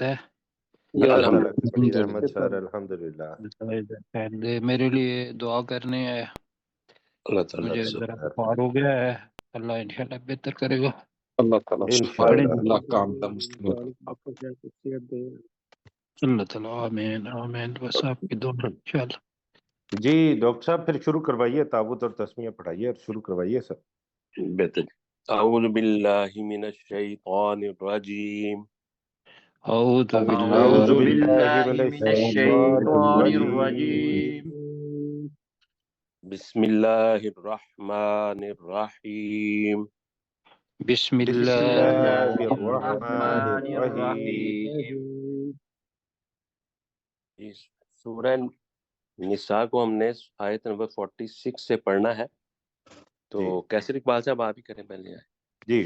خیریت ہے؟ اللہ کی بڑی الحمدللہ۔ رحمت سر، الحمدللہ۔ خیر دے، میرے لیے دعا کرنے ہے، اللہ تعالیٰ مجھے سے ذرا بخار ہو گیا ہے، اللہ انشاءاللہ بہتر کرے گا۔ اللہ تعالیٰ سے پڑھیں انشاءاللہ۔ اللہ کام کا مسلم اللہ تعالیٰ آمین آمین، بس آپ کی دعا انشاءاللہ۔ جی ڈاکٹر صاحب پھر شروع کروائیے، تابوت اور تسمیہ پڑھائیے اور شروع کروائیے سر۔ بہتر۔ اعوذ باللہ من الشیطان الرجیم، اعوذ اعوذ باللہ باللہ من الشیطان الرجیم، بسم اللہ الرحمن الرحیم۔ بسم بسم اللہ اللہ الرحمن الرحیم۔ اس سورہ نساء کو ہم نے آیت نمبر 46 سے پڑھنا ہے، تو جی کیسر اقبال صاحب آپ ہی کریں پہلے آئے۔ جی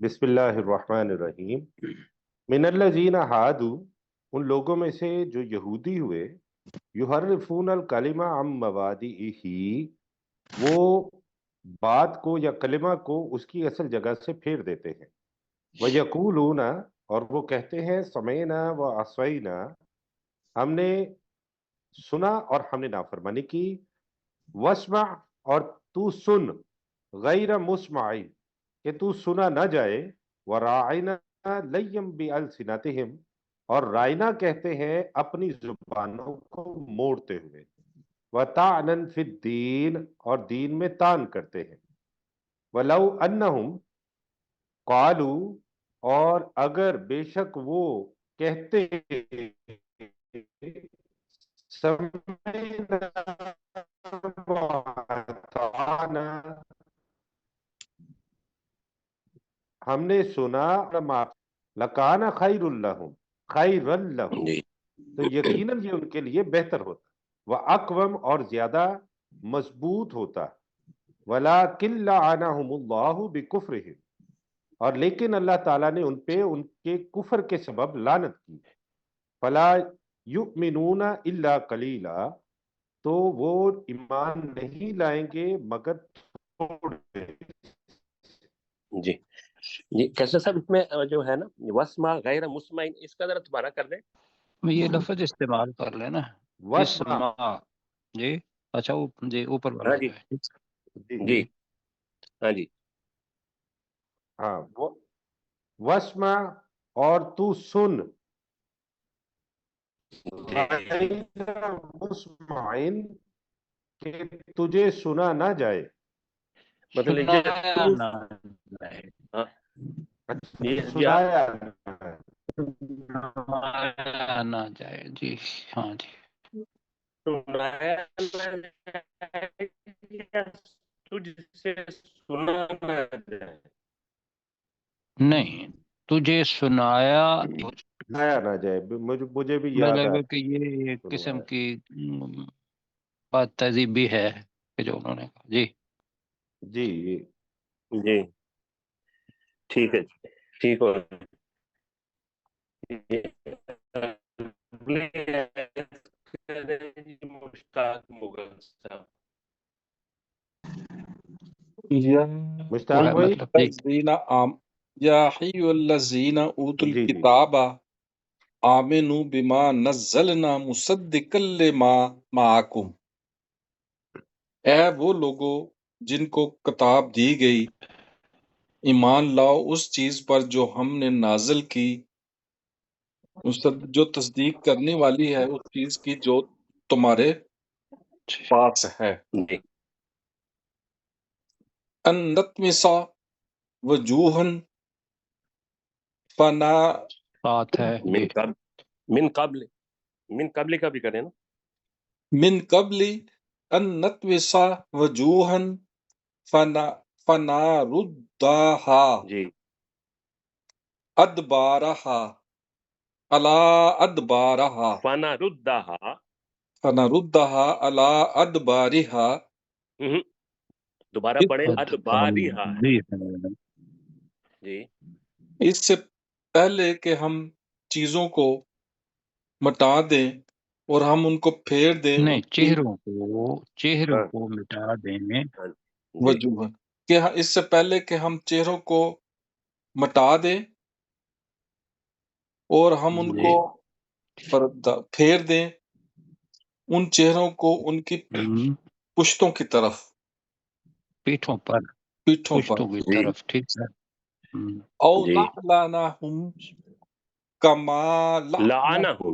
بسم اللہ الرحمن الرحیم۔ من الذین ہادو، ان لوگوں میں سے جو یہودی ہوئے، یحرفون الکلمہ عن مواضعہ، وہ بات کو یا کلمہ کو اس کی اصل جگہ سے پھیر دیتے ہیں۔ وَيَقُولُونَ، اور وہ کہتے ہیں سمعنا وعصینا، ہم نے سنا اور ہم نے نافرمانی کی، واسمع، اور تو سن، غیر مسمع، کہ تو سنا نہ جائے، وراعنا لیم بألسنتہم، اور رائنا کہتے ہیں اپنی زبانوں کو موڑتے ہوئے، وطعنا فی الدین، اور دین میں طعن کرتے ہیں، ولو انہم قالو، اور اگر بے شک وہ کہتے سمعنا وأطعنا، ہم نے سنا لکان خیر لہم، خیر لہم، جی تو یقیناً یہ ان کے لیے بہتر ہوتا، وَأَقْوَمْ، اور زیادہ مضبوط ہوتا، وَلَكِنْ لَعَنَهُمُ اللَّهُ بِكُفْرِهِمْ، اور لیکن اللہ تعالیٰ نے ان پہ ان کے کفر کے سبب لعنت کی، فَلَا يُؤْمِنُونَ إِلَّا قَلِيلًا، تو وہ ایمان نہیں لائیں گے مگر تھوڑے۔ جی جی کیسر صاحب، اس میں جو ہے نا وسمع غیر مسمع، اس کا ذرا دوبارہ کر دیں۔ یہ لفظ استعمال کر لینا، وَاسْمَعْ، اسمع، جی اچھا جی اوپر والا ہاں جو جی ہے جی جی ہاں جی ہاں، وَاسْمَعْ، اور تو سن، جی غیر مسمعین، کہ تجھے سنا نہ جائے، مطلب یہ سنایا نہ جائے، ہاں اچھا جی آپ سنایا نہ ہے۔ سنایا نہ جائے، جی ہاں جی۔ سنایا تجھ سے سنا نہ جائے۔ نہیں، تجھے سنایا، سنایا نہ جائے، مجھے بھی مجھے یاد لگا آ کہ یہ ایک قسم سنوایا۔ کی بات تہذیب بھی ہے کہ جو انہوں نے کہا، جی جی جی ٹھیک ہے، ٹھیک ہو مشتاق مغل صاحب۔ یا مشتاق کیا بھائی، مطلب، جی الذین یا حی الذین اوتوا جی الکتاب آمنوا بما نزلنا مصدقا لما معکم، اے وہ لوگو جن کو کتاب دی گئی، ایمان لاؤ اس چیز پر جو ہم نے نازل کی، جو تصدیق کرنے والی ہے اس چیز کی جو تمہارے پاس ہے۔ جی ان نطمسا وجوہن فنا بات ہے، جی من قبل من قبل کا بھی کریں نا۔ من قبل ان نطمسا وجوہن فناردہا جی ادبارہا علی ادبارہا فانا ردہا، فنردہا علی ادبارہا، دوبارہ پڑھیں، ادباریہا ہے۔ جی جی اس سے پہلے کہ ہم چیزوں کو مٹا دیں اور ہم ان کو پھیر دیں ان نہیں، کی چہروں ہاں کو مٹا دینے، ہاں جی وجوہ، کہ اس سے پہلے کہ ہم چہروں کو مٹا دیں اور ہم ان کو پھیر دیں ان چہروں کو ان کی پشتوں کی طرف، پیٹھوں پر، پیٹھوں پر، پشتوں کی جی طرف، ٹھیک ہے۔ او جی لعنہم کما لعن لعنہم،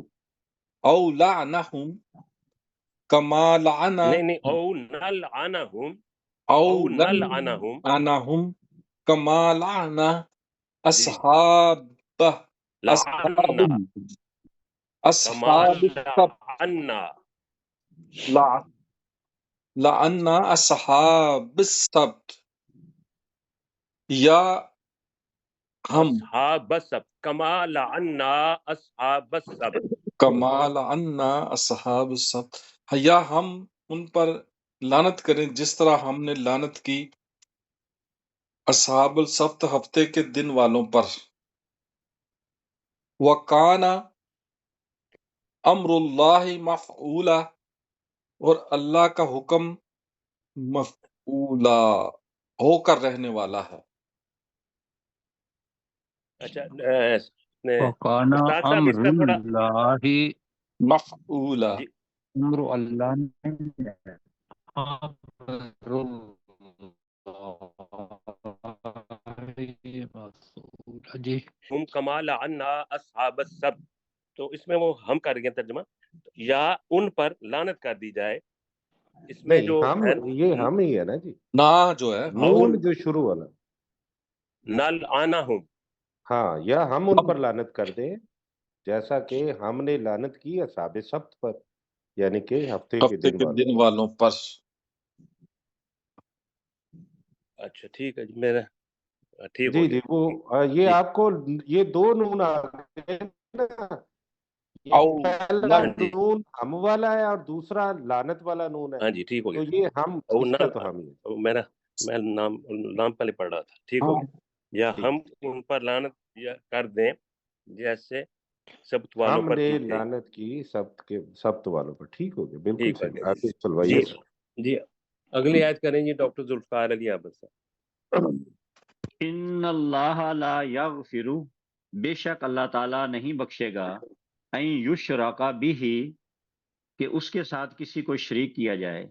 او لعنہم کما لعن نہیں او نلعنہم، او او نلعنہم، لعنہم کما لعن جی اصحاب لعنا کما اصحاب السبت، لعنا، لعن اصحاب السبت، یا ہم اصحاب السبت، کما لعنا اصحاب السبت، کما لعنا اصحاب السبت، یا ہم ان پر لعنت کریں جس طرح ہم نے لعنت کی اصحاب السبت ہفتے کے دن والوں پر۔ وَكَانَ امر اللہ مفعولا، اور اللہ کا حکم مفعولا ہو کر رہنے والا ہے۔ اچھا وَقَانَ استاد صاحب اس امر کا تھوڑا اللہ، مفعولا، جی امر اللہ نے امر اللہ جی، ہم کما لعنا اصحاب السبت، تو اس میں وہ ہم کر گئے ترجمہ، یا ان پر لعنت کر دی جائے، اس میں نہیں جو ہم، ہے یہ ہم ہی ہے نا جی، نا جو ہے او نون جو شروع والا، نلعنہم، ہاں، یا ہم ان پر لعنت کر دیں جیسا کہ ہم نے لعنت کی اصحاب سبت پر، یعنی کہ ہفتے کے ہفتے دن کے والوں دن والوں پر۔ اچھا ٹھیک ہے جی، میرا ٹھیک جی ہو جی، گیا وہ یہ جی آپ کو یہ دو نون آ گئے نا، یہ او پہلا ہاں جی نون ہم والا ہے اور دوسرا لعنت والا نون ہے، ہاں جی ٹھیک ہو تو گیا، یہ ہم، او اس کا نل، تو ہم ہی ہے۔ میرا میں نام پہلے پڑھ رہا تھا، ٹھیک ہو گیا، یا ٹھیک ہم ٹھیک، ان پر لعنت کر دیں جیسے سبت والوں ہم پر نے کی گئی، لعنت کی سبت والوں پر، ٹھیک ہو گیا، بالکل ٹھیک ہو صحیح، گیا آگے چلوائیے۔ جی جی، اگلی آیت کریں جی ڈاکٹر ذوالفقار علی عابد صاحب۔ ان اللہ لا یغفر، بے شک اللہ تعالیٰ نہیں بخشے گا، این یشرک بہ، کہ اس کے ساتھ کسی کو شریک کیا جائے،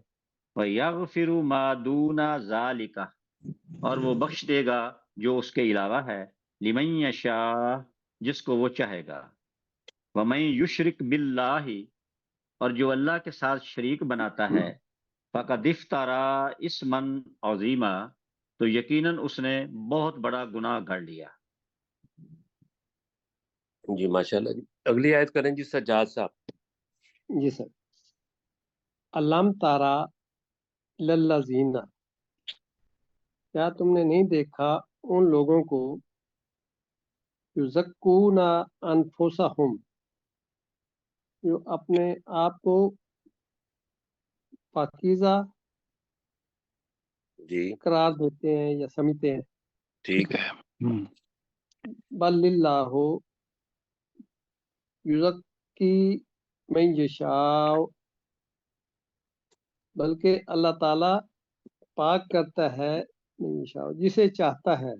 ویغفر ما دون ذالک، اور وہ بخش دے گا جو اس کے علاوہ ہے، لمن یشاء، جس کو وہ چاہے گا، ومن یشرک باللہ، اور جو اللہ کے ساتھ شریک بناتا ہے، فقد افترى اسما عظیما، تو یقیناً اس نے بہت بڑا گناہ گھڑ لیا۔ جی ماشاء اللہ جی، اگلی آیت کریں جی سجاد صاحب۔ جی سر، علم تارا للذین، کیا تم نے نہیں دیکھا ان لوگوں کو، یزکون انفسہم، جو اپنے آپ کو پاکیزہ جی قرار دیتے ہیں یا سمجھتے ہیں، ٹھیک ہے۔ بل اللہ یزکی من یشاء، بلکہ اللہ تعالیٰ پاک کرتا ہے من یشاء، جسے چاہتا ہے،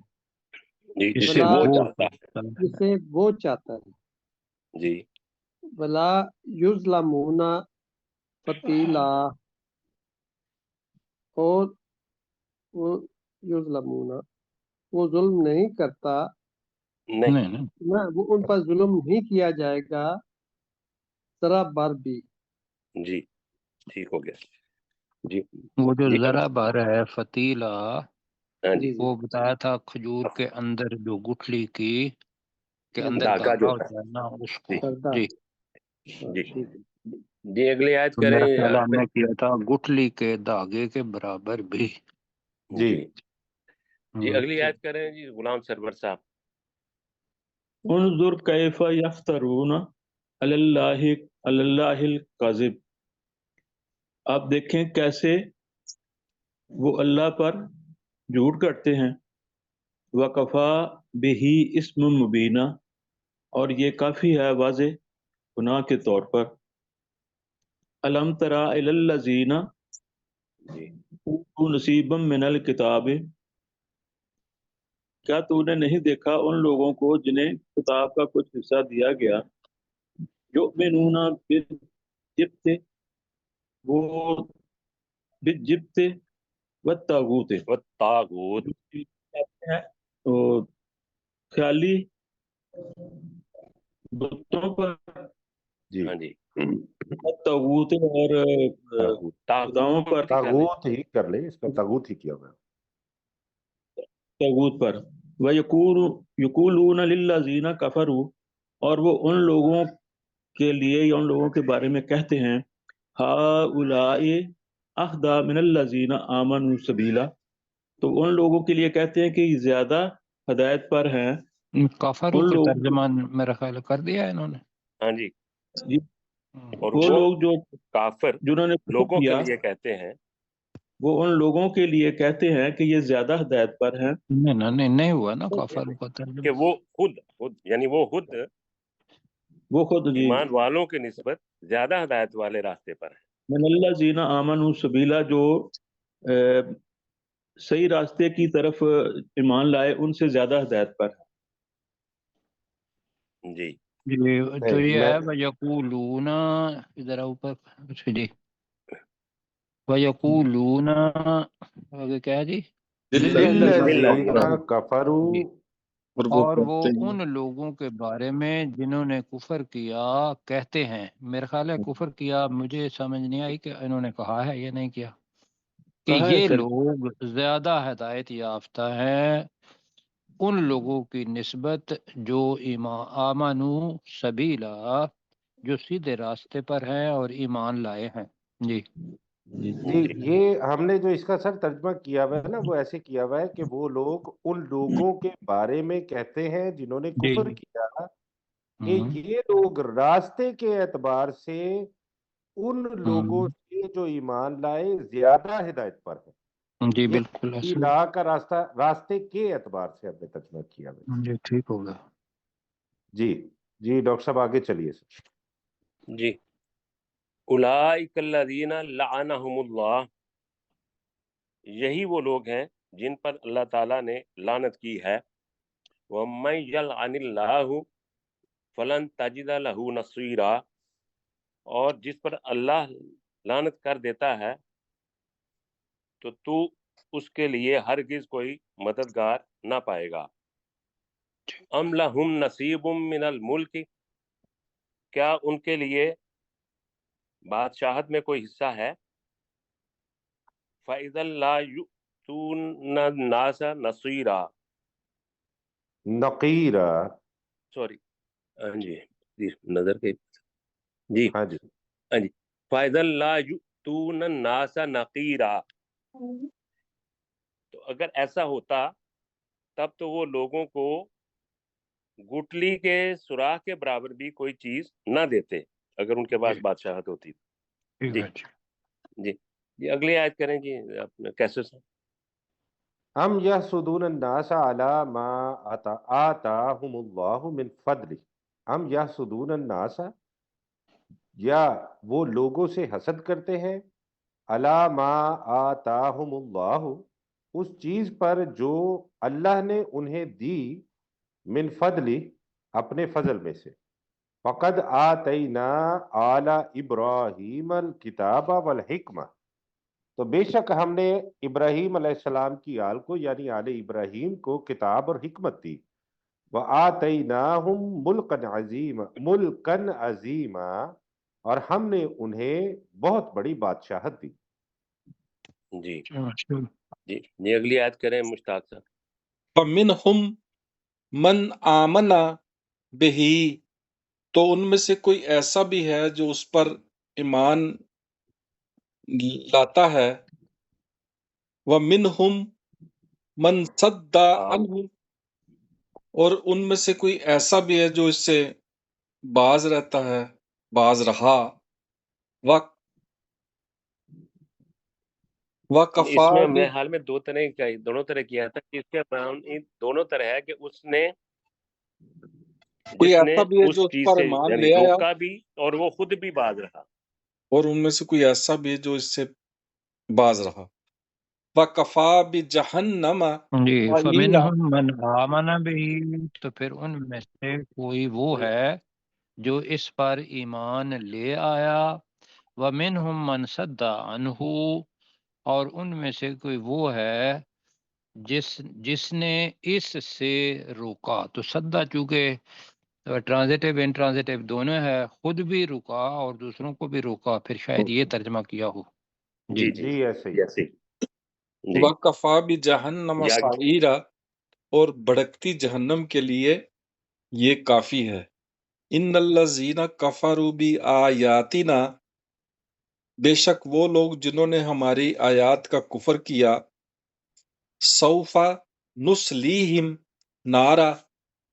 جی جسے ولا وہ چاہتا ہے، جسے وہ چاہتا ہے، جی ولا یظلمون فتیلا، اور وہ یظلمون، وہ ظلم نہیں کرتا، نہیں نہیں نہیں، نہ وہ ان پر ظلم نہیں کیا جائے گا ذرا بار بھی۔ جی ٹھیک ہو گیا جی وہ جو جی ذرا بار ہے فتیلہ، ہاں جی جی جی وہ بتایا تھا کھجور کے اندر جو گٹھلی کی کے اندر دھاگا جو دھاگا ہوتا ہوتا ہے نا، اس ہے کو، پردہ، جی، ہاں جی ٹھیک ہے۔ جی اگلی آیت تو کریں میرا خیال ہم نے کیا تھا گٹھلی کے دھاگے کے برابر بھی۔ جی جی جی ہوں، اگلی آیت کریں جی غلام سرور صاحب۔ انظر کیف یفترون علی اللہ الکذب، آپ دیکھیں کیسے وہ اللہ پر جھوٹ کرتے ہیں، وکفا بہ اسم مبینہ، اور یہ کافی ہے واضح گناہ کے طور پر۔ الم تری الی الذین اوتوا جی نصیبا من الکتاب، کیا تو نے نہیں دیکھا ان لوگوں کو جنہیں کتاب کا کچھ حصہ دیا گیا، یؤمنون بالجبت، وہ بالجبت والطاغوت، والطاغوت، کہتے ہیں تو خیالی بتوں پر، جی ہاں جی، طاغوت اور خداؤں پر، ہی کر لیں۔ تاغوت ہی کر لیں، اس کا تاغوت ہی کیا ہوا ہے۔ طاغوت پر، وَيَقُولُونَ لِلَّذِينَ كَفَرُوا، اور وہ ان لوگوں کے لیے یا ان لوگوں کے بارے میں کہتے ہیں، هَؤُلَاءِ أَهْدَىٰ مِنَ الَّذِينَ آمَنُوا سَبِيلًا، تو ان لوگوں کے لیے کہتے ہیں کہ یہ زیادہ ہدایت پر ہیں کافروں ان کا لوگ، ترجمہ میرا خیال ہے کر دیا ہے انہوں نے۔ ہاں جی، اور وہ لوگ جو کافر جنہوں نے کفر لوگوں کے کیا، لیے کہتے ہیں، وہ ان لوگوں کے لیے کہتے ہیں کہ یہ زیادہ ہدایت پر ہیں، نہیں ہوا نا کافروں کا کہ ترجمہ۔ وہ خود یعنی وہ خود وہ خود جی ایمان والوں کے نسبت زیادہ ہدایت والے راستے پر ہیں۔ من الذین آمنوا سبیلا، جو صحیح راستے کی طرف ایمان لائے ان سے زیادہ ہدایت پر ہے۔ جی جی تو نہیں، یہ میں ہے وَيَقُولُونَ، ادھر اوپر اچھا جی، وَيَقُولُونَ آگے کیا ہے جی؟ للذین کفروا، جی، اور اور وہ کہتے ہیں ان لوگوں کے بارے میں جنہوں نے کفر کیا کہتے ہیں، میرا خیال ہے کفر کیا، مجھے سمجھ نہیں آئی کہ انہوں نے کہا ہے یا نہیں کیا، کہ کہا ہے یہ سر، لوگ زیادہ ہدایت یافتہ ہیں ان لوگوں کی نسبت جو آمنو سبیلا، جو سیدھے راستے پر ہیں اور ایمان لائے ہیں۔ جی جی یہ ہم نے جو اس کا سر ترجمہ کیا ہوا ہے نا، وہ ایسے کیا ہوا ہے کہ وہ لوگ ان لوگوں کے بارے میں کہتے ہیں جنہوں نے جی کفر کیا کہ ہوں، یہ لوگ راستے کے اعتبار سے ان لوگوں ہوں، سے جو ایمان لائے زیادہ ہدایت پر ہیں۔ جی یہ بالکل ایسے، راہ کا راستہ، راستے کے اعتبار سے ہم نے ترجمہ کیا ہوا ہے۔ جی ٹھیک ہوگا۔ جی جی ڈاکٹر صاحب آگے چلیے سر۔ جی، اولئک الذین لعنہم اللہ، یہی وہ لوگ ہیں جن پر اللہ تعالیٰ نے لعنت کی ہے، وَمَن یلعن اللہ فلن تجد لہ نصیرا، اور جس پر اللہ لعنت کر دیتا ہے تو تو اس کے لیے ہرگز کوئی مددگار نہ پائے گا۔ ام لہم نصیب من الملک، کیا ان کے لیے بادشاہت میں کوئی حصہ ہے؟ فَإِذًا لَا يُؤْتُونَ النَّاسَ نَصِيرًا، نقیرہ، سوری، ہاں جی نظر کے، جی ہاں جی، ہاں جی، فَإِذًا لَا يُؤْتُونَ النَّاسَ نَقِيرًا، تو اگر ایسا ہوتا تب تو وہ لوگوں کو گٹلی کے سوراخ کے برابر بھی کوئی چیز نہ دیتے اگر ان کے پاس بادشاہت ہوتی۔ ٹھیک جی ہے جی۔ جی جی اگلی آیت کریں جی، آپ کیسے سے؟ ہم یحسدون الناس علی ما آتاہم اللہ من فضل، ہم یحسدون الناس، یا وہ لوگوں سے حسد کرتے ہیں، علی ما آتاہم اللہ، اس چیز پر جو اللہ نے انہیں دی، من فضل، اپنے فضل میں سے، فقد آتینا آل ابراہیم الکتاب والحکمہ، تو بے شک ہم نے ابراہیم علیہ السلام کی آل کو یعنی آل ابراہیم کو کتاب اور حکمت دی، وَآتَيْنَاهُمْ مُلْكًا عَظِيمًا، اور ہم نے انہیں بہت بڑی بادشاہت دی۔ جی ماشاء اللہ۔ جی جی اگلی آیت کریں مشتاق صاحب۔ فَمِنْهُمْ مَنْ آمَنَ بِهِ، تو ان میں سے کوئی ایسا بھی ہے جو اس پر ایمان لاتا ہے، وَمِنْهُمْ مَنْ صَدَّ عَنْهُ، اور ان میں سے کوئی ایسا بھی ہے جو اس سے باز رہتا ہے، باز رہا، اس میں وَكَفَى میرے حال میں دونوں طرح کیا تھا کہ اس کے دونوں طرح ہے کہ اس نے کوئی جس نے ایسا بھی ہے اس جو اس چیز پر سے ایمان یعنی لے آیا، روکا بھی اور وہ خود بھی باز رہا۔ اور ان میں سے کوئی ایسا بھی ہے جو اس سے باز رہا۔ وکفا بجہنم جی سعیرا، فمنہم من آمن بھی، تو پھر ان میں سے کوئی وہ ہے جو اس پر ایمان لے آیا، ومنہم من صد عنہ، اور ان میں سے کوئی وہ ہے جس نے اس سے روکا. تو صدہ چونکہ ٹرانزیٹیو انٹرانزیٹیو دونوں ہے، خود بھی رکا اور دوسروں کو بھی روکا، پھر شاید یہ ترجمہ کیا ہو. جی جی جی ایسے ہی. ایسے جی وکفا بجہنم یا سعیرا، اور بھڑکتی جہنم کے لیے یہ کافی ہے. ان الذین کفروا بآیاتنا، بے شک وہ لوگ جنہوں نے ہماری آیات کا کفر کیا، سوف نصلیہم نارا،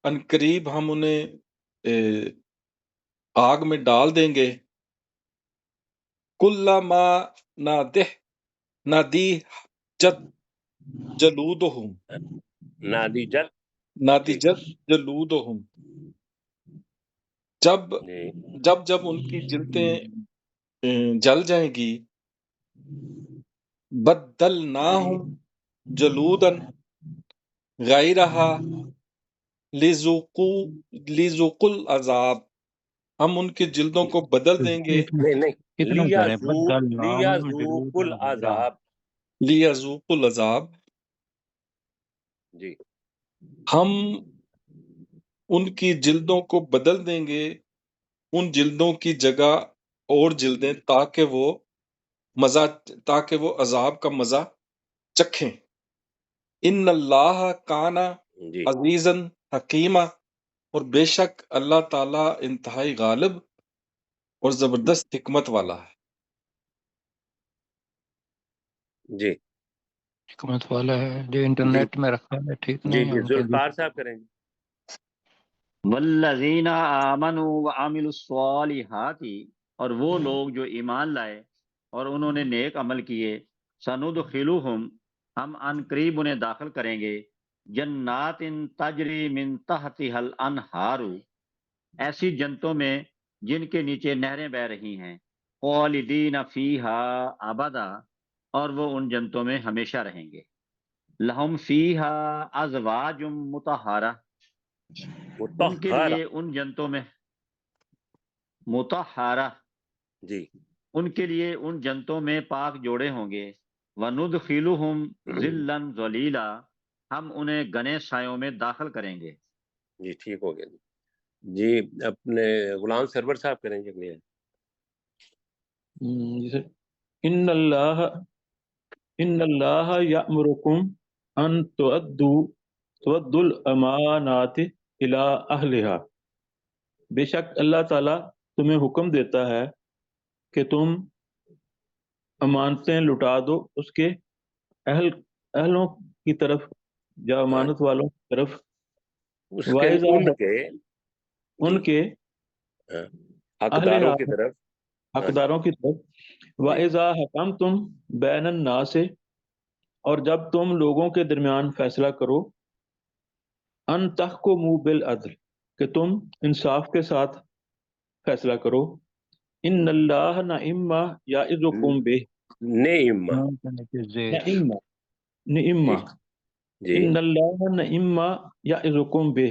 ان قریب ہم انہیں آگ میں ڈال دیں گے. کلما نادیجت جلودہم، نادی جل. جی نادیجت جلودہم، جب جی جب جب ان کی جلدیں جل جائیں گی. بدلناہم جلودن غیرہا لذوقوا العذاب، ہم ان کی جلدوں کو بدل دیں گے نہیں کتنا کریں، بدلناہم لیذوق جلودا غیرہا. العذاب. لیذوقوا العذاب، جی ہم ان کی جلدوں کو بدل دیں گے ان جلدوں کی جگہ اور جلدیں، تاکہ وہ عذاب کا مزہ چکھیں. ان اللہ کانا جی عزیزاً حکیمہ، اور بے شک اللہ تعالی انتہائی غالب اور زبردست حکمت والا ہے. جی حکمت والا ہے. جو جی انٹرنیٹ میں رکھا ہے ٹھیک جی نہیں ہے جی ان کے لیے. ذوالفقار صاحب کریں گے. والذین آمنوا وعملوا الصالحات، اور وہ لوگ جو ایمان لائے اور انہوں نے نیک عمل کیے، سندخلہم، ہم ان قریب انہیں داخل کریں گے، جنات تجری من تحتها الانہار، ایسی جنتوں میں جن کے نیچے نہریں بہ رہی ہیں، خالدین فیہا ابدا، اور وہ ان جنتوں میں ہمیشہ رہیں گے. لہم فیہا ازواج مطہرہ، ان کے مطہرہ. لیے ان جنتوں میں مطہرہ، جی ان کے لیے ان جنتوں میں پاک جوڑے ہوں گے. وندخلہم ظلا ظلیلا، ہم انہیں گنے سایوں میں داخل کریں گے. جی ٹھیک ہو گیا. جی اپنے غلام سرور صاحب کریں گے اگلی. جیسے ان اللہ یأمرکم ان تؤدوا الامانات الی اہلہا، بے شک اللہ تعالیٰ تمہیں حکم دیتا ہے کہ تم امانتیں لٹا دو اس کے اہلوں کی طرف یا امانت والوں کی طرف. اس کے وَإِذَا ان کے جی ان کے ہاں، حقداروں اہلہا، کی طرف. ہاں جی حقداروں کی طرف. جی وَإِذَا حَكَمْتُمْ بَيْنَ النَّاسِ، اور جب تم لوگوں کے درمیان فیصلہ کرو، ان تحکموا بالعدل، کہ تم انصاف کے ساتھ فیصلہ کرو. ان اللہ نعم یعظکم بہ، نعم. نون کے نیچے زیر. نعم نعم، جی جی ان اللہ نعم یعظکم بہ،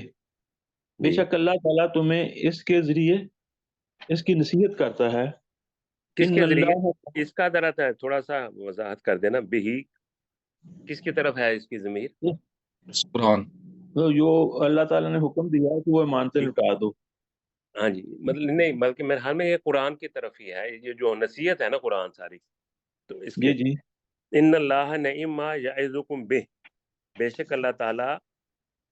بے جی شک اللہ تعالیٰ تمہیں اس کے ذریعے اس کی نصیحت کرتا ہے. کس ان کے ذریعے؟ اللہ، اس کا ذرا تھوڑا سا وضاحت کر دینا. بہی کس کی طرف ہے اس کی ضمیر؟ قرآن. جو اللہ تعالیٰ نے حکم دیا ہے کہ وہ ایمانتیں لٹا دو. ہاں جی مطلب نہیں، بلکہ میرے خیال میں یہ قرآن کی طرف ہی ہے، یہ جو نصیحت ہے نا قرآن ساری. تو اس کے جی ان اللہ نعم ما یعظکم بہ، بے شک اللہ تعالیٰ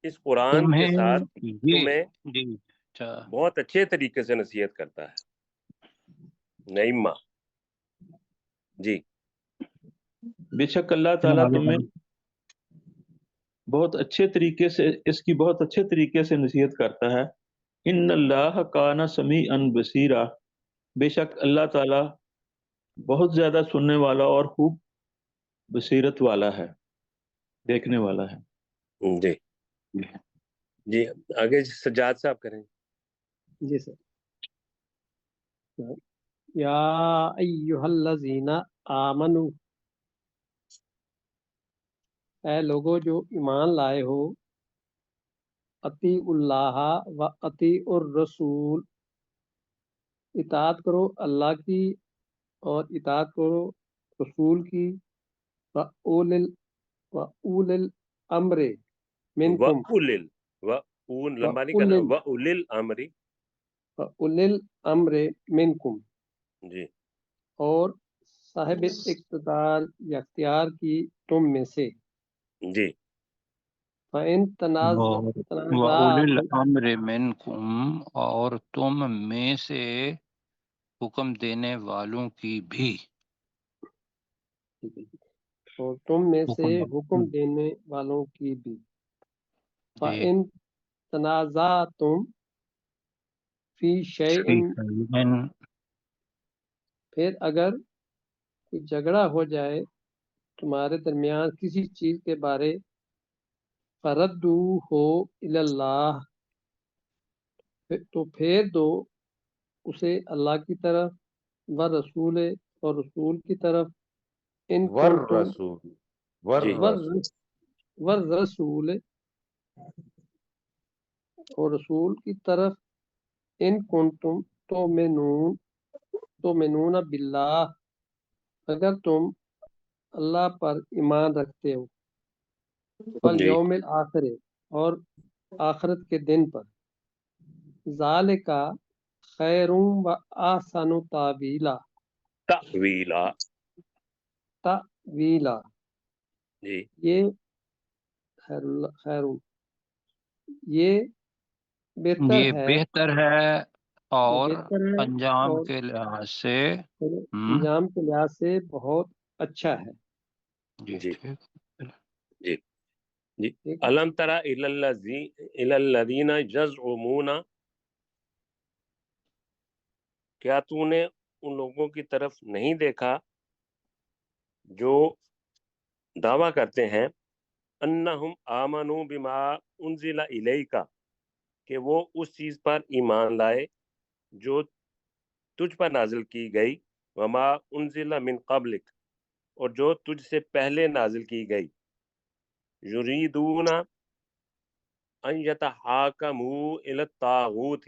اس قرآن کے تمہیں ساتھ یہ تمہیں جی اچھا بہت اچھے طریقے سے نصیحت کرتا ہے. نعم. جی بے شک اللہ تعالیٰ آگے تمہیں بڑھو. بہت اچھے طریقے سے اس کی بہت اچھے طریقے سے نصیحت کرتا ہے. ان اللہ کان سمیعا بصیرا، بے شک اللہ تعالیٰ بہت زیادہ سننے والا اور خوب بصیرت والا ہے، دیکھنے والا ہے. جی جی آگے سجاد صاحب کریں. جی سر. یا ایھا الذین آمنوا، اے لوگو جو ایمان لائے ہو، اطیع اللہ و اطیع الرسول، اطاعت کرو اللہ کی اور اطاعت کرو رسول کی، وَأُولِي الْأَمْرِ منکم، لمبا نہیں کرنا، وَأُولِي الْأَمْرِ وَأُولِي الْأَمْرِ منکم، جی اور صاحب اقتدار یا اختیار کی تم میں سے، جی فَإِن وَأُولِي تنازعتم، الْأَمْرِ مِنْکُمْ، اور تم میں سے حکم دینے والوں کی بھی اور تم میں سے حکم حکم دینے والوں کی بھی، جی فَإِن تنازعتم فی شیء، پھر اگر کوئی جھگڑا ہو جائے تمہارے درمیان کسی چیز کے بارے، فردوہ الی اللہ، تو پھیر دو اسے اللہ کی طرف، ورسول، اور رسول کی طرف، ان کنتم، والرسول والرسول، اور رسول کی طرف، ان کنتم تؤمنون باللہ، اگر تم اللہ پر ایمان رکھتے ہو، جی والیوم الآخر، اور آخرت کے دن پر، ذالک خیر و احسن تاویلا، تأویلا تاویلا، جی یہ خیر، یہ بہتر یہ ہے، بہتر ہے اور بہتر ہے انجام اور کے لحاظ سے انجام کے لحاظ سے بہت اچھا ہے۔ جی جی ٹھیک جی جی ٹھیک ہے؟ الم تری الی الذین یزعمون، کیا تو نے ان لوگوں کی طرف نہیں دیکھا جو دعویٰ کرتے ہیں، انہم آمنوا بما انزل الیک، کہ وہ اس چیز پر ایمان لائے جو تجھ پر نازل کی گئی، وما انزل من قبلک، اور جو تجھ سے پہلے نازل کی گئی، یریدون ان یتحاکموا الی الطاغوت،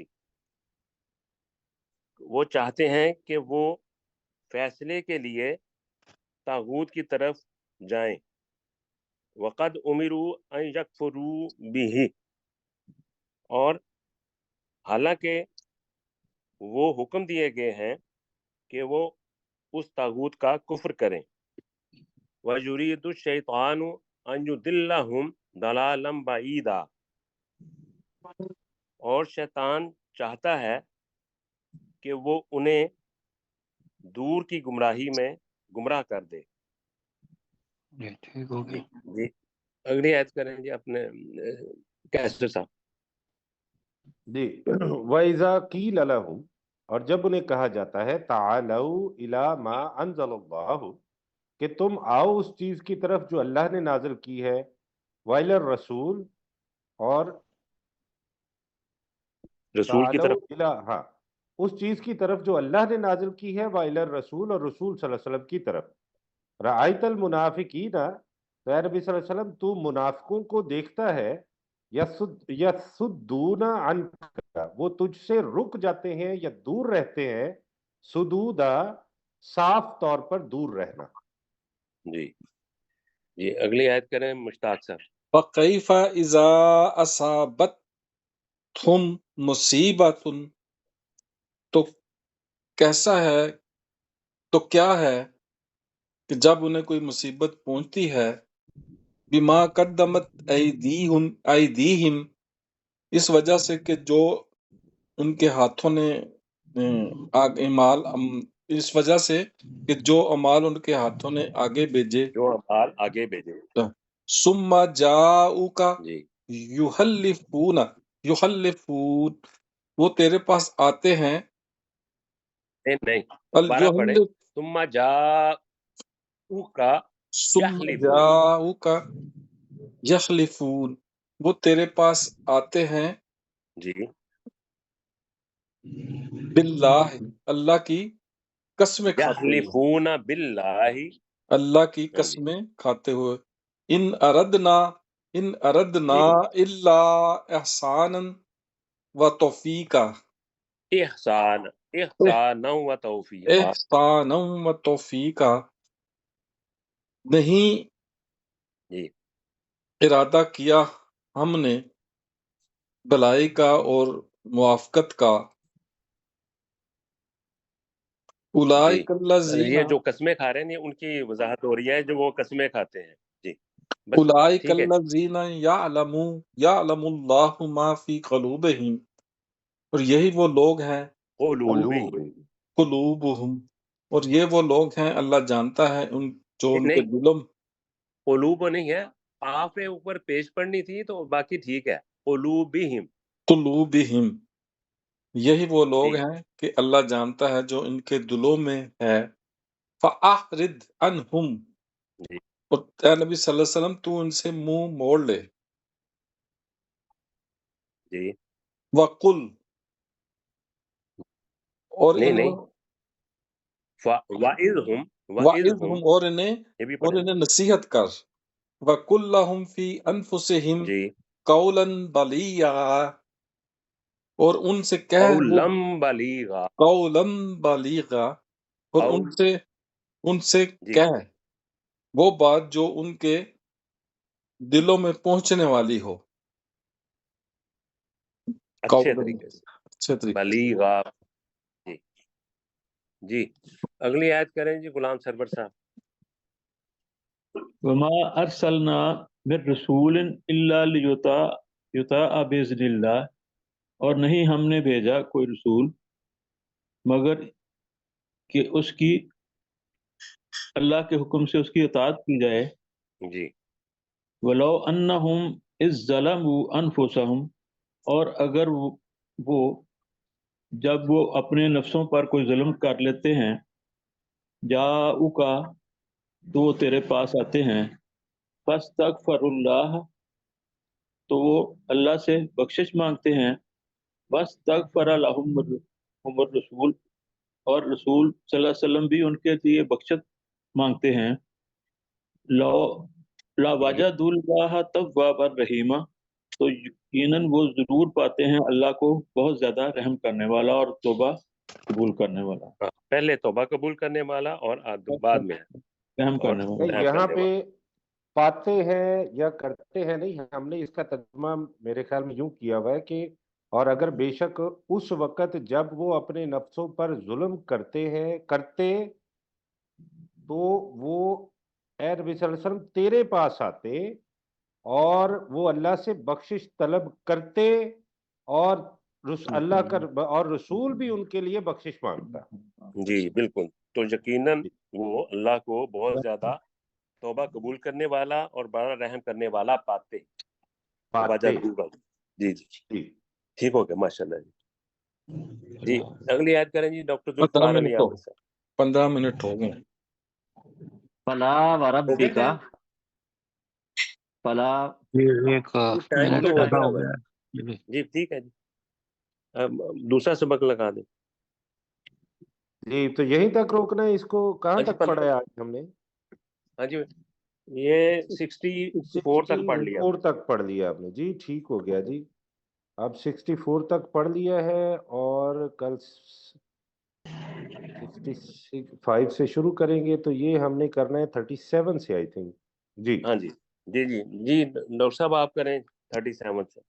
وہ چاہتے ہیں کہ وہ فیصلے کے لیے طاغوت کی طرف جائیں، وقد امروا ان یکفروا بہ، اور حالانکہ وہ حکم دیے گئے ہیں کہ وہ اس طاغوت کا کفر کریں، وَيُرِيدُ الشَّيْطَانُ أَن يُضِلَّهُمْ ضَلَالًا بَعِيدًا، اور شیطان چاہتا ہے کہ وہ انہیں دور کی گمراہی میں گمراہ کر دے۔ جی ٹھیک ہو جی گیا۔ جی اگلی آیت کریں جی اپنے کیسر صاحب۔ جی وَإِذَا قِيلَ لَهُمْ، اور جب انہیں کہا جاتا ہے تعالوا إِلَى مَا أَنزَلَ اللَّهُ، کہ تم آؤ اس چیز کی طرف جو اللہ نے نازل کی ہے، وَإِلَى الرَّسُولِ، اور رسول کی طرف، تعالوا إِلَى، ہاں اس چیز کی طرف جو اللہ نے نازل کی ہے، وَإِلَى الرَّسُولِ، اور رسول صلی اللہ علیہ وسلم کی طرف، رَأَيْتَ الْمُنَافِقِينَ، تو اے نبی صلی اللہ علیہ وسلم تو منافقوں کو دیکھتا ہے، یصدون عنک، وہ تجھ سے رک جاتے ہیں یا دور رہتے ہیں، سدودا صاف طور پر دور رہنا۔ جی جی اگلی آیت کریں مشتاق صاحب۔ فَكَيْفَ إِذَا أَصَابَتْهُمْ مُصِيبَةٌ، تو کیسا ہے، تو کیا ہے کہ جب انہیں کوئی مصیبت پہنچتی ہے، بما قدمت ایدیہم، اس وجہ سے کہ جو ان کے ہاتھوں نے اعمال، اس وجہ سے کہ جو اعمال ان کے ہاتھوں نے آگے بھیجے، جو اعمال آگے بھیجے، ثم جاؤک جی یحلفون، وہ تیرے پاس آتے ہیں، نہیں دوبارہ پڑھیں، ثم جاؤک ثم جاؤک یحلفون، وہ تیرے پاس آتے ہیں، جی باللہ، اللہ کی قسمیں کھاتے ہوئے، یحلفون باللہ، اللہ کی ہاں جی قسمیں کھاتے ہوئے، ان اردنا الا احسانا و توفیقا، احسانا و توفیقا، احسانا و توفیقا، نہیں جی ارادہ کیا ہم نے بھلائی کا اور موافقت کا، جی اولئک الذین یہ جو قسمیں کھا رہے ہیں یہ ان کی وضاحت ہو رہی ہے جو وہ قسمیں کھاتے ہیں. جی بس اولئک ٹھیک ہے. الذین یعلم اللہ ما فی قلوبہم، اور یہی وہ لوگ ہیں قلوبہم، قلوبہم، اور یہ وہ لوگ ہیں اللہ جانتا ہے جو ان کے نہیں دلوں، قلوب نہیں ہے، آپ نے اوپر پیش پڑھنی تھی تو باقی ٹھیک ہے. قلوبہم، قلوبہم، یہی وہ لوگ جی ہیں کہ اللہ جانتا ہے جو ان کے دلوں میں ہے. فَأَعْرِضْ عَنْهُمْ، جی اور اے نبی صلی اللہ علیہ وسلم تو ان سے منہ موڑ لے. جی وَقُلْ، اور نہیں انہیں وَإِذْهُمْ وَعِظْهُمْ، یہ بھی اور پڑھیں. انہیں نصیحت کر. وَقُلْ لَهُمْ فِي أَنفُسِهِمْ جی قَوْلًا بَلِيغًا، اور ان سے کہہ وہ قولاً بلیغا، قولاً بلیغا، اور ان سے جی کہہ وہ بات جو ان کے دلوں میں پہنچنے والی ہو. اچھے قولاً، طریقے سے، اچھے طریقے سے. بلیغا. جی جی اگلی آیت کریں جی غلام سرور صاحب. وما ارسلنا من رسول الا لیطاع باذن اللہ، اور نہیں ہم نے بھیجا کوئی رسول مگر کہ اس کی اللہ کے حکم سے اس کی اطاعت کی جائے. جی ولو انہم اذ ظلموا انفسہم، اور اگر وہ جب وہ اپنے نفسوں پر کوئی ظلم کر لیتے ہیں، جاؤکا، تو وہ تیرے پاس آتے ہیں، فاستغفر اللہ، تو وہ اللہ سے بخشش مانگتے ہیں، واستغفر لہم الرسول، اور رسول صلی اللہ علیہ وسلم بھی ان کے لیے بخشت مانگتے ہیں، لا وجد اللہ توابا رحیمہ، تو یقیناً وہ ضرور پاتے ہیں اللہ کو بہت زیادہ رحم کرنے والا اور توبہ قبول کرنے والا، ہاں، پہلے توبہ قبول کرنے والا اور بعد میں رحم اور کرنے والا. نہیں، رحم یہاں کرنے پہ والا. پاتے ہیں یا کرتے ہیں نہیں، ہم نے اس کا ترجمہ میرے خیال میں یوں کیا ہوا ہے کہ اور اگر بے شک اس وقت جب وہ اپنے نفسوں پر ظلم کرتے تو وہ اے نبی صلی اللہ علیہ وسلم تیرے پاس آتے اور وہ اللہ سے بخشش طلب کرتے، اور اللہ کا اور رسول بھی ان کے لیے بخشش مانگتا. جی بالکل. تو یقیناً وہ اللہ کو بہت زیادہ توبہ قبول کرنے والا اور بڑا رحم کرنے والا پاتے. جی جی جی ٹھیک ہو گیا، ماشاء اللہ. جی اگلی یاد کریں جی ڈاکٹر 15 ذوالفقار علی منٹ ہو عابد صاحب. 15 منٹ ہو گئے. فلا ہو گئے وربک، ٹائم؟ فلا ایک ٹائم منٹ تو ہو زیادہ گیا ہو ہوا گیا ہے. ہے. جی ٹھیک ہے جی، اب دوسرا سبق لگا دیں. جی تو یہیں تک روکنا ہے، اس کو کہاں جی تک پڑھا ہے آج ہم نے؟ ہاں جی یہ 64 تک پڑھ لیا. 64 تک پڑھ لیا آپ نے، جی ٹھیک ہو گیا جی. اب 64 تک پڑھ لیا ہے اور کل 65 سے شروع کریں گے، تو یہ ہم نے کرنا ہے 37 سے آئی تھنک. جی ہاں جی جی جی جی ڈاکٹر صاحب آپ کریں 37 سے.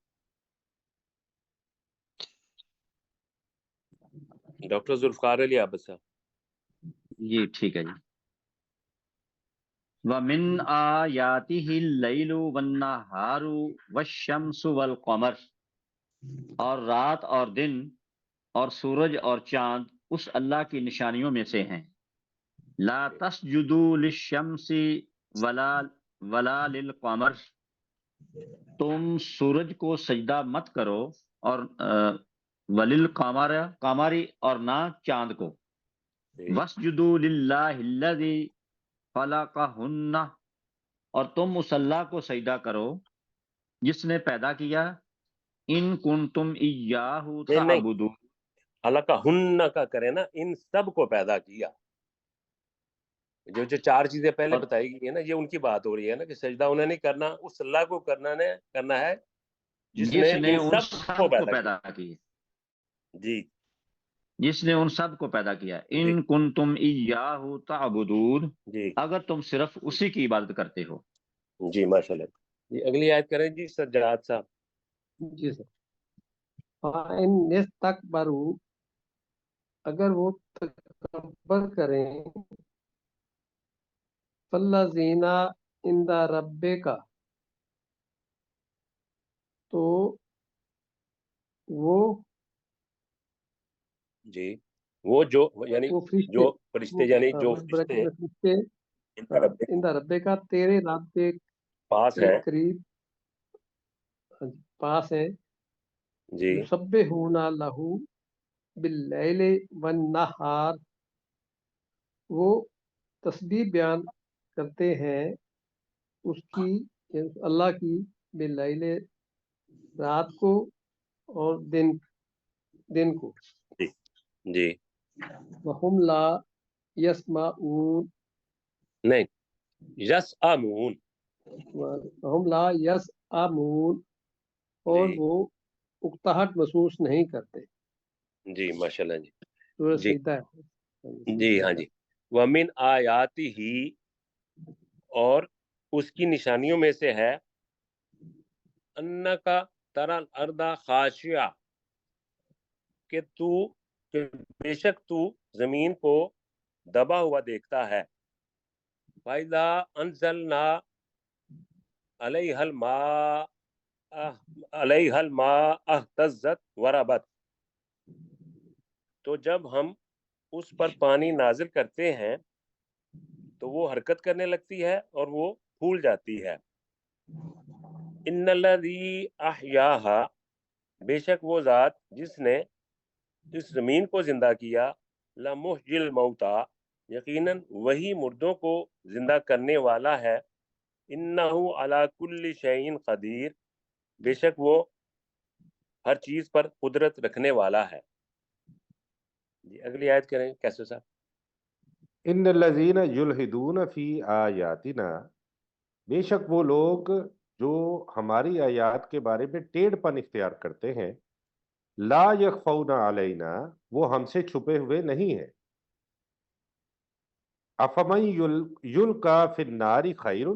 ڈاکٹر ذوالفقار علی عابد صاحب. جی ٹھیک ہے جی. وَمِنْ آیَاتِهِ اللَّيْلُ وَالنَّهَارُ وَالشَّمْسُ وَالْقَمَرُ، اور رات اور دن اور سورج اور چاند اس اللہ کی نشانیوں میں سے ہیں. لا تسجدوا للشمس ولا للقمر، تم سورج کو سجدہ مت کرو، اور وللقمر، قمری، اور نہ چاند کو. واسجدوا للہ الذی خلقہن، اور تم اس اللہ کو سجدہ کرو جس نے پیدا کیا. ان کنتم ایاہ نہیں تعبدون، خلقہن کا کرے نا، ان سب کو پیدا کیا. جو چار چیزیں پہلے اور بتائی گئی ہیں نا، یہ ان کی بات ہو رہی ہے نا کہ سجدہ انہیں نہیں کرنا، اس اللہ کو کرنا ہے جس نے جس نے ان ان سب سب کو کو پیدا پیدا کی، کیا۔ جی جس نے ان سب کو پیدا کیا، جی ان کنتم ایاہ تعبدون، جی اگر تم صرف اسی کی عبادت کرتے ہو۔ جی ماشاء اللہ۔ جی اگلی آیت کریں جی سجاد صاحب۔ جی سر۔ فَإِنْ اسْتَكْبَرُوا، اگر وہ تکبر کریں، فَالَّذِينَ عِنْدَ رَبِّكَ، تو وہ جی وہ جو یعنی فرشتے، جو فرشتے یعنی جو بریکٹ فرشتے میں فرشتے ان کا رب کے عند ربِّکَ، تیرے رب کے پاس ہے، قریب پاس ہے، جی یسبحون لہ باللیل والنہار، وہ تسبیح بیان کرتے ہیں اس کی، یعنی اللہ کی، باللیل رات کو اور دن کو، جی جی وہم لا یسمعون، نہیں یس آمون، وہم لا یسمعون، اور جی وہ اکتاہٹ محسوس نہیں کرتے۔ جی ماشاء اللہ۔ جی سورہ جی سجدہ ہے۔ جی ہاں جی۔ وَمِنْ آیاتِهِ، اور اس کی نشانیوں میں سے ہے، انکا ترى الارض خاشعہ، کہ بے شک تو زمین کو دبا ہوا دیکھتا ہے، فَإِذَا أَنزَلْنَا عَلَيْهَا الْمَاءَ اهْتَزَّتْ وَرَبَتْ، تو جب ہم اس پر پانی نازل کرتے ہیں تو وہ حرکت کرنے لگتی ہے اور وہ پھول جاتی ہے۔ ان الذی احیاھا، بے شک وہ ذات جس نے اس زمین کو زندہ کیا، لمحیی الموتى، یقیناً وہی مردوں کو زندہ کرنے والا ہے، انہ علی کل شیء قدیر، بے شک وہ ہر چیز پر قدرت رکھنے والا ہے۔ جی اگلی آیت کریں کیسے صاحب۔ ان الذین یلحدون فی آیاتنا، بے شک وہ لوگ جو ہماری آیات کے بارے میں ٹیڑھ پن اختیار کرتے ہیں، لا یخفون علینا، وہ ہم سے چھپے ہوئے نہیں ہیں، افمن یلقا فی النار خیر،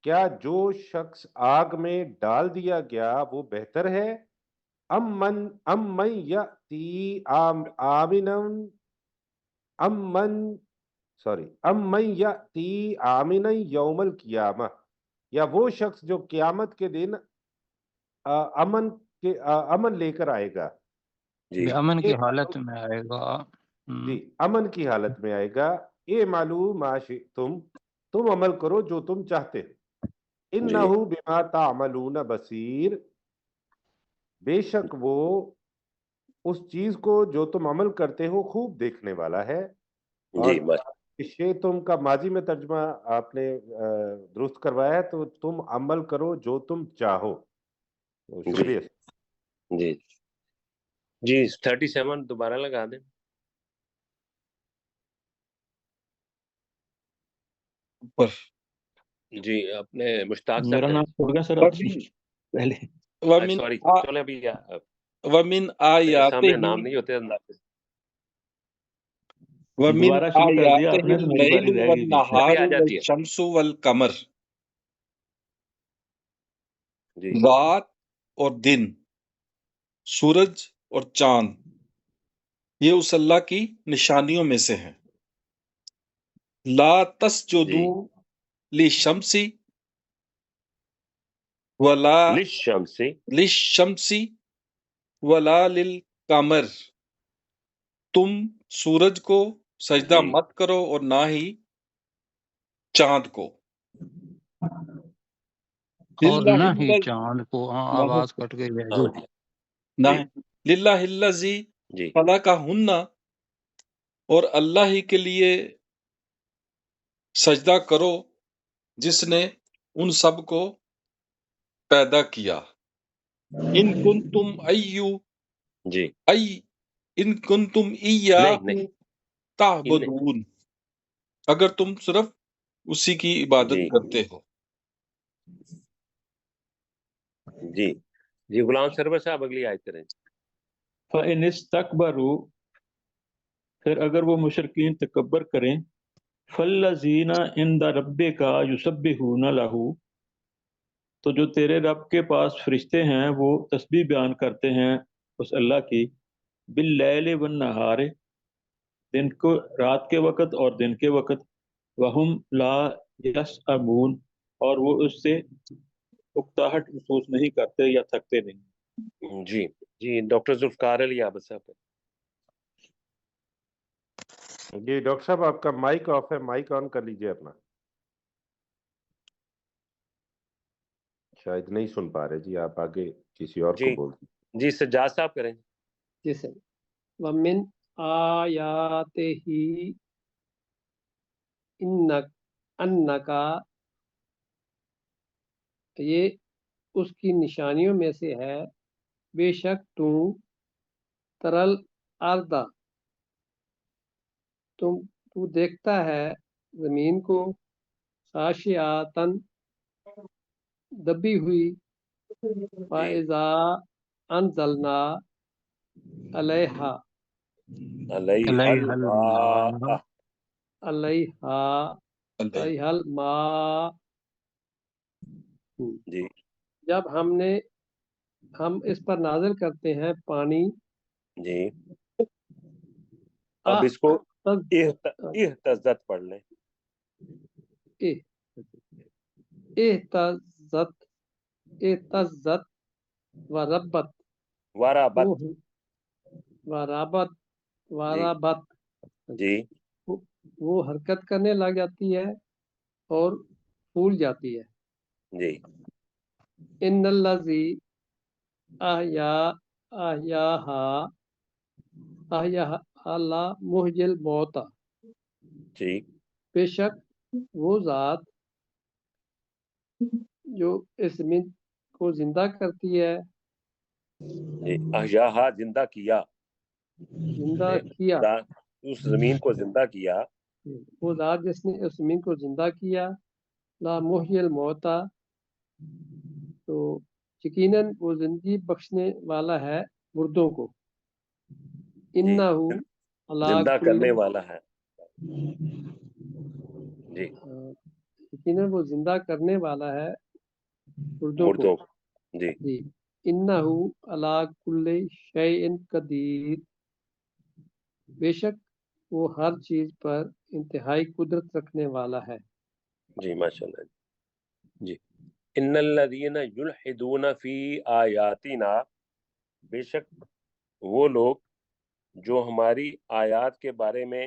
کیا جو شخص آگ میں ڈال دیا گیا وہ بہتر ہے، ام من یأتی آمنا یوم القیامہ، یا وہ شخص جو قیامت کے دن امن لے کر آئے گا، جی امن کی یہ حالت میں آئے گا۔ جی امن کی حالت میں آئے گا، اے معلوم ما شئتم، تم عمل کرو جو تم چاہتے ہو، انہ جی بما تعملون بصیر، بے شک وہ اس چیز کو جو تم عمل کرتے ہو خوب دیکھنے والا ہے۔ اور جی یہ تم کا ماضی میں ترجمہ آپ نے درست کروایا ہے، تو تم عمل کرو جو تم چاہو۔ شکریہ۔ جی جی 37 دوبارہ لگا دیں۔ پر جی اپنے مشتاق صاحب میرا کریں۔ نام چھوڑ گیا سر آپ پہلے۔ ومن سوری چلے ابھی ومن میرے سامنے آیاتہ نام نہیں ہوتے انداز سے۔ ومن دوبارہ شروع کر دیا آیاتہ آپ نے تو میری اللیل باری رہ گئی پیچھے۔ ابھی والنہار آ جاتی ہے۔ والشمس والقمر، جی رات اور دن، سورج اور چاند، یہ اس اللہ کی نشانیوں میں سے ہیں۔ لا تسجدوا للشمس ولا للشمس ولا للقمر، تم سورج کو سجدہ جی مت کرو اور نہ ہی چاند کو۔ اور للہ نہ ہی چاند کو، ہاں آواز کٹ گئی ہے جی۔ نہ للہ الذی جی خلقہن، اور اللہ ہی کے لیے سجدہ کرو جس نے ان سب کو پیدا کیا۔ ان کنتم جی ان کنتم ایاہ نہیں تعبدون، اگر تم صرف اسی کی عبادت جی کرتے ہو۔ جی جی غلام سرور صاحب اگلی آیت کریں۔ فَإِنِ اسْتَكْبَرُوا، پھر اگر وہ مشرکین تکبر کریں، فَالَّذِينَ عِندَ رَبِّكَ يُسَبِّحُونَ لَهُ، تو جو تیرے رب کے پاس فرشتے ہیں وہ تسبیح بیان کرتے ہیں اس اللہ کی، باللیل والنہار، دن کو رات کے وقت اور دن کے وقت، وہم لا یسأمون، اور وہ اس سے اکتاہٹ محسوس نہیں کرتے یا تھکتے نہیں۔ جی جی ڈاکٹر ذوالفقار علی عابد صاحب۔ جی ڈاکٹر صاحب آپ کا مائک آف ہے، مائک آن کر لیجئے اپنا، شاید نہیں سن پا رہے جی، آپ آگے کسی اور کو جی بول دیجیے۔ جی سجاد صاحب کریں۔ جی سر، وَمِنْ آیَاتِهِ انک، یہ اس کی نشانیوں میں سے ہے، بے شک تو ترل اردا، تو دیکھتا ہے زمین کو، خاشعاتن، دبی ہوئی، فَإِذَا أَنزَلْنَا عَلَيْهَا علیہ الماء، الماء، جی جب ہم اس پر نازل کرتے ہیں پانی، جی اب اس کو اہتزت پڑھ لیں۔ اہتزت وربت، ورابت، جی وہ حرکت کرنے لگ جاتی ہے اور پھول جاتی ہے۔ جی ان الذی احیاها لا محیی الموتى، جی بے شک وہ ذات جو اس زمین کو زندہ کرتی ہے، جی احیاہا زندہ کیا، زندہ کیا، اس زمین کو زندہ کیا، وہ ذات جس نے اس زمین کو زندہ کیا، لا محیی الموتى، تو یقیناً وہ زندگی بخشنے والا ہے مردوں کو، انہ زندہ کرنے والا ہے۔ جی یقیناً وہ زندہ کرنے والا ہے مردوں کو، مردوں، جی جی، انہ علی کل شیء قدیر، بے شک وہ ہر چیز پر انتہائی قدرت رکھنے والا ہے۔ جی ماشاء اللہ جی۔ ان الذین یلحدون فی آیاتنا، بے شک وہ لوگ جو ہماری آیات کے بارے میں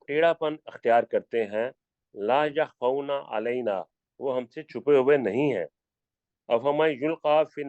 ٹیڑھا پن اختیار کرتے ہیں، لا یخفون علینا، وہ ہم سے چھپے ہوئے نہیں ہیں، افمن یلقی فی